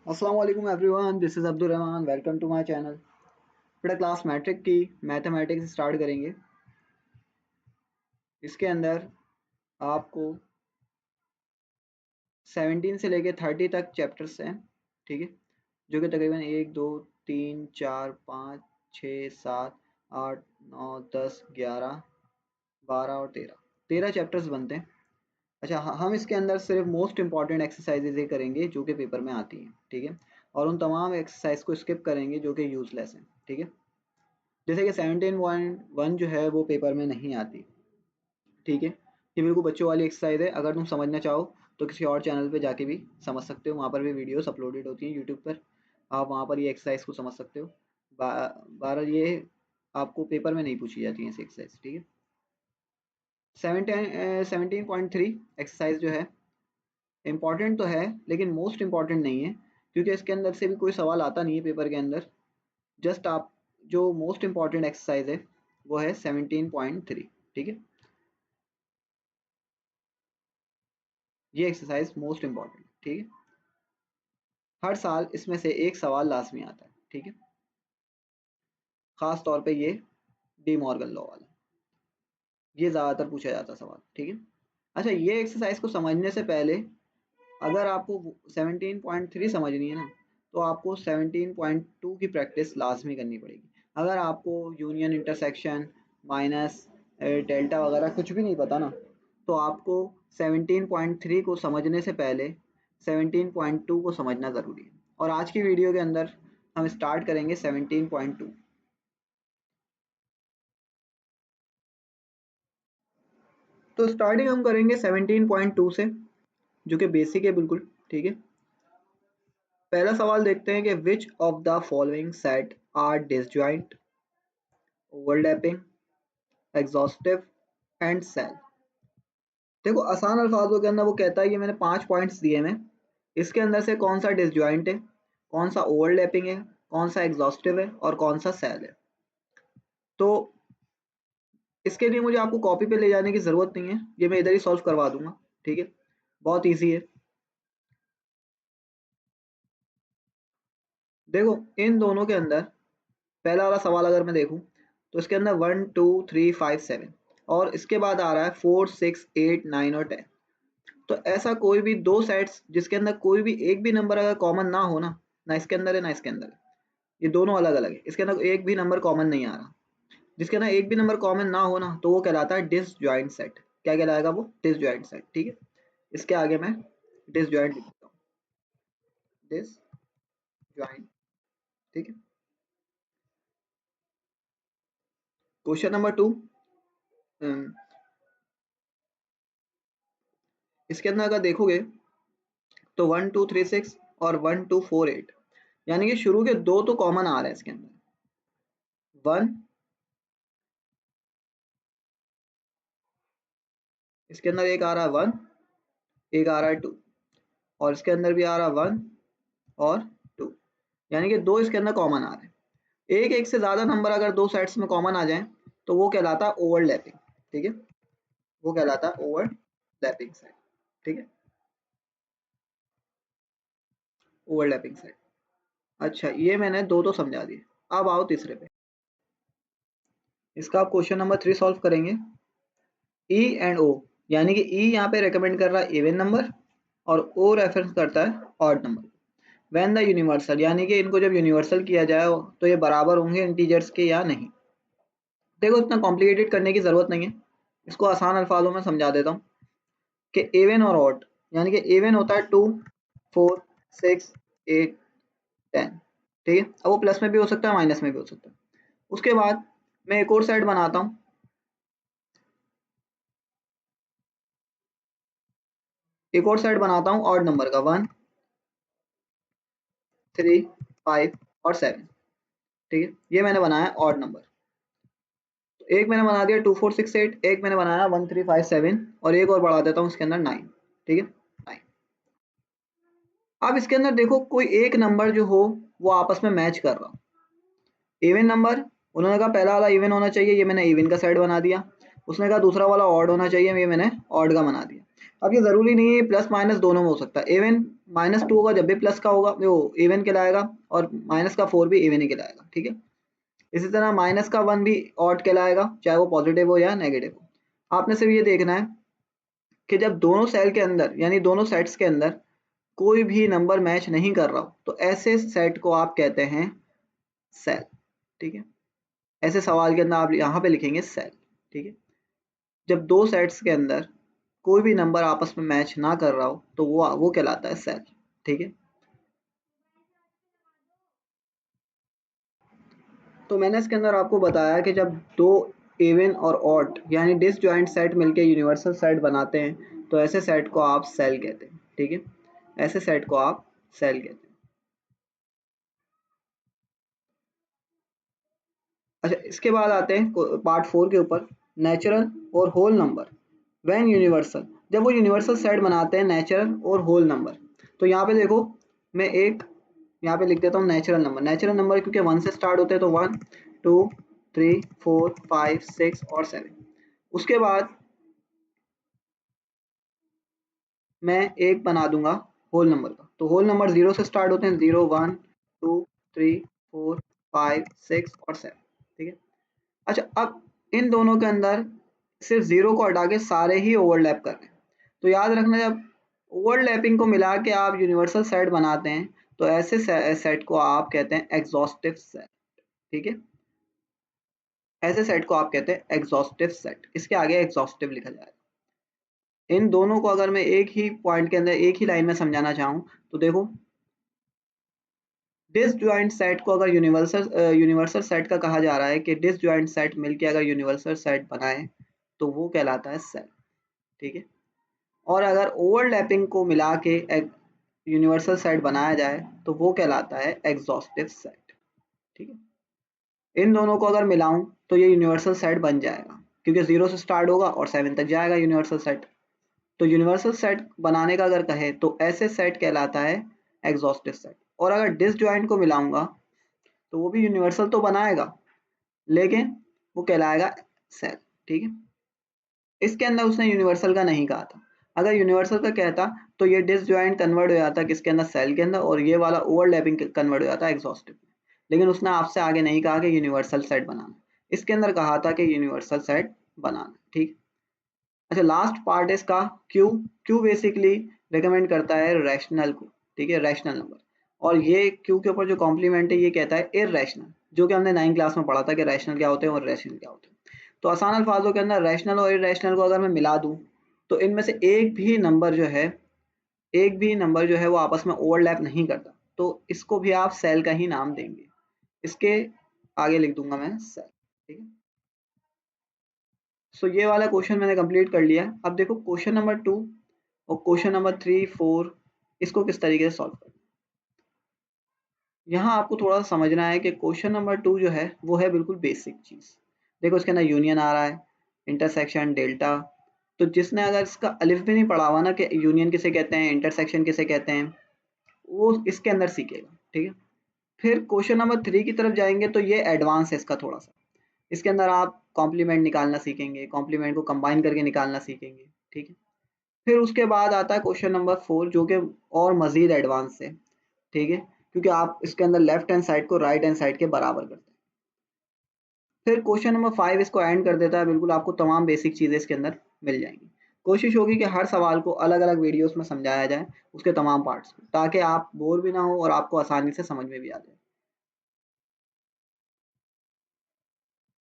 अस्सलाम वालेकुम everyone, this is Abdul Rahman. Welcome to my channel. बेटा क्लास मैट्रिक की मैथमेटिक्स स्टार्ट करेंगे। इसके अंदर आपको 17 से लेके 30 तक चैप्टर्स हैं, ठीक है, जो कि तकरीबन 1 2 3 4 5 6 7 8 9 10 11 12 और 13 चैप्टर्स बनते हैं। अच्छा, हम इसके अंदर सिर्फ मोस्ट इंपॉर्टेंट एक्सरसाइजेज ही करेंगे जो कि पेपर में आती हैं, ठीक है, और उन तमाम एक्सरसाइज को स्किप करेंगे जो कि यूजलेस हैं, ठीक है। जैसे कि 17.1 जो है वो पेपर में नहीं आती, ठीक है। ये बिल्कुल बच्चों वाली एक्सरसाइज है। अगर तुम समझना चाहो तो किसी और चैनल पे जाके भी समझ सकते हो, वहाँ पर भी वीडियोस अपलोडेड होती हैं यूट्यूब पर। आप वहाँ पर ये एक्सरसाइज को समझ सकते हो। बारह ये आपको पेपर में नहीं पूछी जाती है ऐसी एक्सरसाइज, ठीक है। 17.3 एक्सरसाइज जो है इम्पॉर्टेंट तो है लेकिन मोस्ट इम्पॉर्टेंट नहीं है, क्योंकि इसके अंदर से भी कोई सवाल आता नहीं है पेपर के अंदर। जस्ट आप जो मोस्ट इम्पॉर्टेंट एक्सरसाइज है वो है 17.3, ठीक है। ये एक्सरसाइज मोस्ट इम्पॉर्टेंट, ठीक है। हर साल इसमें से एक सवाल लाजमी आता है, ठीक है। खास तौर पे ये डी मॉर्गन लॉ वाला, ये ज़्यादातर पूछा जाता सवाल, ठीक है। अच्छा, ये एक्सरसाइज को समझने से पहले अगर आपको 17.3 समझनी है ना, तो आपको 17.2 की प्रैक्टिस लाजमी करनी पड़ेगी। अगर आपको यूनियन, इंटरसेक्शन, माइनस, डेल्टा वगैरह कुछ भी नहीं पता ना, तो आपको 17.3 को समझने से पहले 17.2 को समझना ज़रूरी है। और आज की वीडियो के अंदर हम स्टार्ट करेंगे 17.2। तो स्टार्टिंग हम करेंगे 17.2 से, जो कि बेसिक है बिल्कुल, ठीक है। पहला सवाल देखते हैं कि which of the following set are disjoint, overlapping, exhaustive and cell. देखो, आसान अल्फाजों के अंदर वो कहता है कि मैंने 5 पॉइंट्स दिए हैं, इसके अंदर से कौन सा डिसजॉइंट है, कौन सा ओवरलैपिंग है, कौन सा एग्जॉस्टिव है और कौन सा सेल है। तो इसके लिए मुझे आपको कॉपी पे ले जाने की ज़रूरत नहीं है, ये मैं इधर ही सॉल्व करवा दूंगा, ठीक है। बहुत ईजी है। देखो, इन दोनों के अंदर पहला वाला सवाल अगर मैं देखूं तो इसके अंदर 1 2 3 5 7 और इसके बाद आ रहा है 4 6 8 9 और 10। तो ऐसा कोई भी दो सेट्स जिसके अंदर कोई भी एक भी नंबर अगर कॉमन ना हो ना, ना इसके अंदर है ना इसके अंदर है, ये दोनों अलग अलग है, इसके अंदर एक भी नंबर कॉमन नहीं आ रहा, जिसके अंदर एक भी नंबर कॉमन ना हो ना, तो वो कहलाता है डिसजॉइंट सेट। क्या कहलाएगा वो? डिसजॉइंट सेट, ठीक है। इसके आगे मैं डिसजॉइंट लिख देता हूँ, डिसजॉइंट, ठीक है। क्वेश्चन नंबर 2, इसके अंदर अगर देखोगे तो 1 2 3 6 और 1 2 4 8, यानी कि शुरू के दो तो कॉमन आ रहे हैं इसके अंदर, 1, इसके अंदर एक आ रहा है 1, एक आ रहा है 2, और इसके अंदर भी आ रहा है 1 और 2, यानी कि दो इसके अंदर कॉमन आ रहे हैं। एक एक से ज्यादा नंबर अगर दो सेट्स में कॉमन आ जाए तो वो कहलाता है ओवरलैपिंग, ठीक है। वो कहलाता है ओवरलैपिंग सेट, ठीक है, ओवरलैपिंग सेट। अच्छा, ये मैंने दो तो समझा दिए। अब आओ तीसरे पे। इसका आप क्वेश्चन नंबर 3 सॉल्व करेंगे। ई एंड ओ, यानी कि ई यहाँ पे रेकमेंड कर रहा है इवन नंबर और ओ रेफरेंस करता है odd number. When the universal, यानी कि इनको जब यूनिवर्सल किया जाए तो ये बराबर होंगे इंटीजर्स के या नहीं। देखो, इतना कॉम्प्लिकेटेड करने की जरूरत नहीं है, इसको आसान अल्फाजों में समझा देता हूँ कि इवन और ऑड, यानी कि इवन होता है 2 4 6 8 10, ठीक है। अब वो प्लस में भी हो सकता है, माइनस में भी हो सकता है। उसके बाद मैं एक और सेट बनाता हूँ, एक और सेट बनाता हूँ ऑड नंबर का, 1 3 5 और 7, ठीक है। ये मैंने बनाया ऑड नंबर। तो एक मैंने बना दिया 2 4 6 8, एक मैंने बनाया 1 3 5 7 और एक और बढ़ा देता हूँ उसके अंदर 9, ठीक है, 9। अब इसके अंदर देखो, कोई एक नंबर जो हो वो आपस में मैच कर रहा हो। इवन नंबर, उन्होंने कहा पहला वाला इवन होना चाहिए, ये मैंने इवन का सेट बना दिया। उसने कहा दूसरा वाला ऑड होना चाहिए, ये मैंने ऑड का बना दिया। अब ये जरूरी नहीं है प्लस माइनस दोनों में हो सकता है, इवन -2 होगा जब भी प्लस का होगा वो इवन कहलाएगा, और -4 भी इवन ही कहलाएगा, ठीक है। इसी तरह -1 भी ऑड कहलाएगा, चाहे वो पॉजिटिव हो या नेगेटिव हो। आपने सिर्फ ये देखना है कि जब दोनों सेल के अंदर यानी दोनों सेट्स के अंदर कोई भी नंबर मैच नहीं कर रहा हो तो ऐसे सेट को आप कहते हैं सेल, ठीक है। ऐसे सवाल के अंदर आप यहाँ पे लिखेंगे सेल, ठीक है। जब दो सेट्स के अंदर कोई भी नंबर आपस में मैच ना कर रहा हो तो वो कहलाता है सेल, ठीक है। तो मैंने इसके अंदर आपको बताया कि जब दो इवन और ऑड यानी डिसजॉइंट सेट मिलके यूनिवर्सल सेट बनाते हैं तो ऐसे सेट को आप सेल कहते हैं, ठीक है। ऐसे सेट को आप सेल कहते हैं। अच्छा, इसके बाद आते हैं पार्ट 4 के ऊपर, नेचुरल और होल नंबर व्हेन यूनिवर्सल। जब वो यूनिवर्सल सेट बनाते हैं नेचुरल और होल नंबर, तो यहाँ पे देखो मैं एक यहाँ पे लिख देता हूँ नेचुरल नंबर। नेचुरल नंबर क्योंकि 1 से स्टार्ट होते हैं तो 1 2 3 4 5 6 और 7। उसके बाद मैं एक बना दूंगा होल नंबर का, तो होल नंबर 0 से स्टार्ट होते हैं, 0 1 2 3 4 5 6 और 7, ठीक है। अच्छा, अब इन दोनों के अंदर सिर्फ 0 को हटा के सारे ही ओवरलैप कर रहे हैं, तो याद रखना जब ओवरलैपिंग को मिला के आप यूनिवर्सल सेट बनाते हैं तो ऐसे सेट को आप कहते हैं एग्जॉस्टिव सेट, ठीक है। ऐसे सेट को आप कहते हैं एग्जॉस्टिव सेट, इसके आगे एग्जॉस्टिव लिखा जाएगा। इन दोनों को अगर मैं एक ही पॉइंट के अंदर एक ही लाइन में समझाना चाहूँ तो देखो, डिसजॉइंट सेट को अगर यूनिवर्सल सेट का कहा जा रहा है कि डिसजॉइंट सेट मिलके अगर यूनिवर्सल सेट बनाए तो वो कहलाता है सेट, ठीक है। और अगर ओवरलैपिंग को मिला के यूनिवर्सल सेट बनाया जाए तो वो कहलाता है एग्जॉस्टिव सेट, ठीक है। इन दोनों को अगर मिलाऊं तो ये यूनिवर्सल सेट बन जाएगा, क्योंकि 0 से स्टार्ट होगा और 7 तक जाएगा यूनिवर्सल सेट। तो यूनिवर्सल सेट बनाने का अगर कहे तो ऐसे सेट कहलाता है एग्जॉस्टिव सेट। और अगर डिसजॉइंट को मिलाऊंगा तो वो भी यूनिवर्सल तो बनाएगा लेकिन वो कहलाएगा सेल, ठीक है। इसके अंदर उसने यूनिवर्सल का नहीं कहा था। अगर यूनिवर्सल का कहता तो ये डिसजॉइंट कन्वर्ट हो जाता किसके अंदर, सेल के अंदर, और ये वाला ओवरलैपिंग कन्वर्ट हो जाता एग्जॉस्टिव में। लेकिन उसने आपसे आगे नहीं कहा कि यूनिवर्सल सेट बनाना, इसके अंदर कहा था कि यूनिवर्सल सेट बनाना, ठीक। अच्छा, लास्ट पार्ट है इसका क्यू। क्यू बेसिकली रिकमेंड करता है रैशनल को, ठीक है, रैशनल नंबर। और ये क्यू के ऊपर जो कॉम्प्लीमेंट है ये कहता है इररैशनल, जो कि हमने 9 क्लास में पढ़ा था कि रैशनल क्या होते हैं और रैशनल क्या होते हैं। तो आसान अल्फाजों के अंदर रैशनल और इररैशनल को अगर मैं मिला दूं तो इनमें से एक भी नंबर जो है वो आपस में ओवरलैप नहीं करता, तो इसको भी आप सेल का ही नाम देंगे। इसके आगे लिख दूंगा मैं सेल, ठीक है। सो ये वाला क्वेश्चन मैंने कंप्लीट कर लिया। अब देखो क्वेश्चन नंबर 2 और क्वेश्चन नंबर 3 4 इसको किस तरीके से सॉल्व करना है। यहाँ आपको थोड़ा सा समझना है कि क्वेश्चन नंबर 2 जो है वो है बिल्कुल बेसिक चीज। देखो इसके अंदर यूनियन आ रहा है, इंटरसेक्शन, डेल्टा। तो जिसने अगर इसका अलिफ भी नहीं पढ़ा हुआ ना कि यूनियन किसे कहते हैं, इंटरसेक्शन किसे कहते हैं, वो इसके अंदर सीखेगा, ठीक है। फिर क्वेश्चन नंबर 3 की तरफ जाएंगे तो ये एडवांस है इसका थोड़ा सा। इसके अंदर आप कॉम्प्लीमेंट निकालना सीखेंगे, कॉम्प्लीमेंट को कंबाइन करके निकालना सीखेंगे, ठीक है। फिर उसके बाद आता है क्वेश्चन नंबर 4 जो कि और मजीद एडवांस है, ठीक है, क्योंकि आप इसके अंदर लेफ्ट हैंड साइड को राइट हैंड साइड के बराबर करते हैं। फिर क्वेश्चन नंबर 5 इसको एंड कर देता है, बिल्कुल आपको तमाम बेसिक चीज़ें इसके अंदर मिल जाएंगी। कोशिश होगी कि हर सवाल को अलग अलग वीडियोस में समझाया जाए, उसके तमाम पार्ट्स, ताकि आप बोर भी ना हो और आपको आसानी से समझ में भी आ जाए।